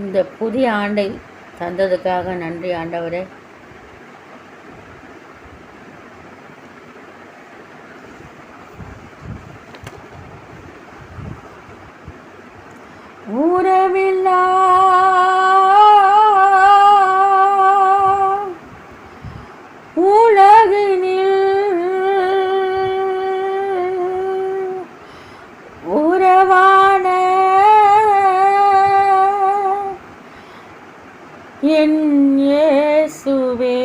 இந்த புதிய ஆண்டை தந்ததுக்காக நன்றி ஆண்டவரே. உறவில்லா உலகினில் உறவான என் இயேசுவே,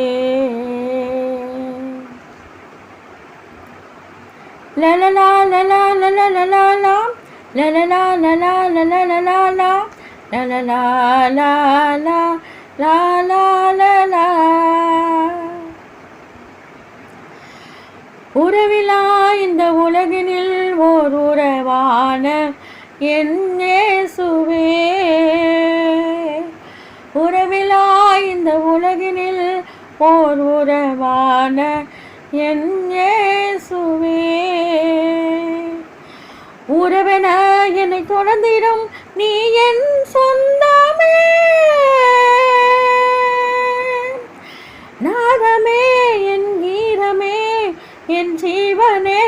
லலலா லலா லலா லலா லலலா லலா லலா லலா லலலா லலா லலா லலா. உறவிலா இந்த உலகினில் ஓர் உறவான என் இயேசுவே, உறவிலா இந்த உலகினில் ஓர் உறவான என் இயேசுவே. உறவென என்னை தொடர்ந்திடும் நீ என் சொந்தமே, நாதமே என் கீதமே என் ஜீவனே,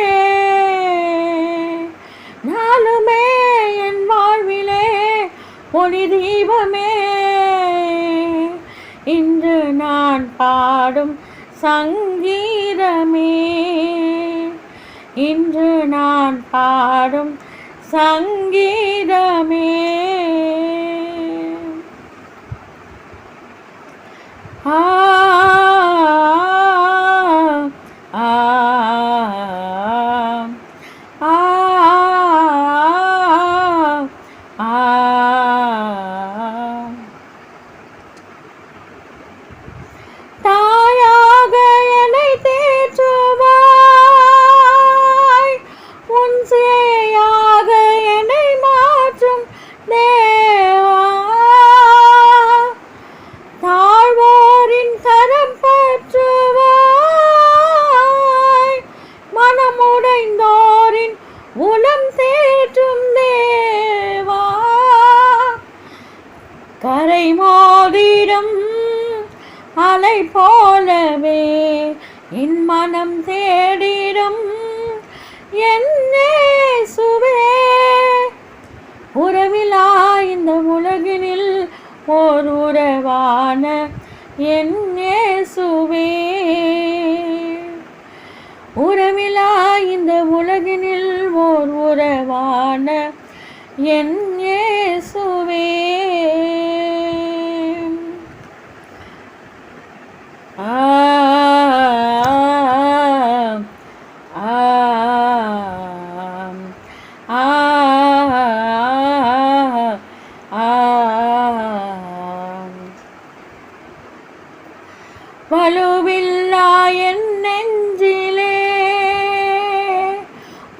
நாளுமே என் வாழ்விலே ஒளி தீபமே. இன்று நான் பாடும் சங்கீதமே, இன்று நான் பாடும் சங்கீதமே. ஆ ஆ ஆ ஆ. தாயாக என்னை தேற்றுவாய், உன் சேயாக என்னை மாற்றும் தேவா, தாழ்வோரின் கரம் பற்றுவாய், மனமுடைந்தோரின் உளம் தேற்றும் தேவா, கரை மோதிடும் அலை போலவே என் மனம் தேடிடும் என் இயேசுவே. உறவிலா இந்த உலகினில் ஓர் உறவான என் இயேசுவே, உறவிலா இந்த உலகினில் ஓர் உறவான என் இயேசுவே. ஆ ஆ ஆ ஆ. வலுவில்லா என் நெஞ்சிலே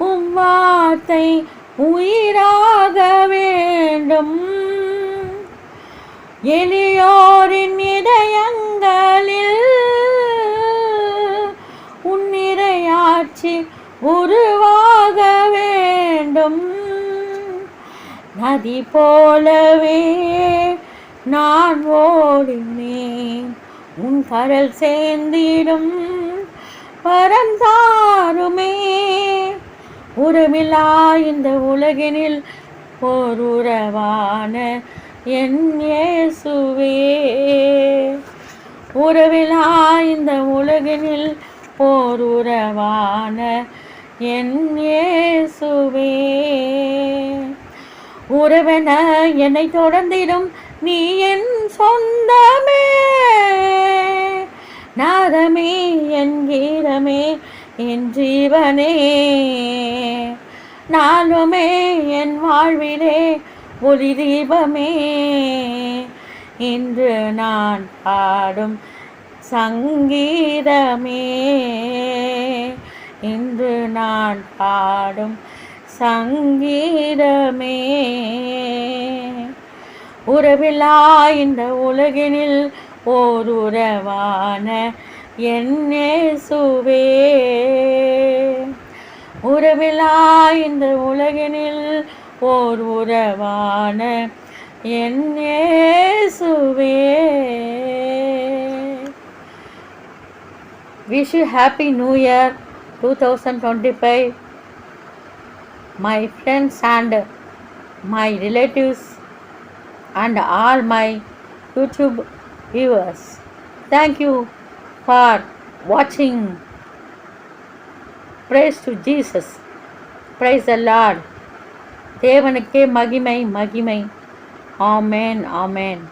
உம் வார்த்தை உயிராக வேண்டும், எளியோரின் இதயங்களில் உன்னிறையாட்சி உருவாக வேண்டும். நதி போலவே நான் ஓடினேன், உன் கடல் சேர்ந்திடும் வரம் தாருமே. உறவிலா இந்த உலகினில் ஓர் உறவான என் இயேசுவே, உறவிலா இந்த உலகினில் ஓர் உறவான என் இயேசுவே. உறவென என்னை தொடர்ந்திடும் நீ என் சொந்தமே, நாதமே என் கீதமே என் ஜீவனே, நாளுமே என் வாழ்விலே ஒளி தீபமே. இன்று நான் பாடும் சங்கீதமே, இன்று நான் பாடும் சங்கீதமே. உறவிலா இந்த உலகினில் ஓர் உறவான என் இயேசுவே, உறவிலா இந்த உலகினில் ஓர் உறவான என் இயேசுவே. Wish you happy New Year 2025. My friends and my relatives and all my YouTube viewers. Thank you for watching. Praise to Jesus. Praise the Lord. தேவனுக்கே மகிமை மகிமை. ஆமென் ஆமென்.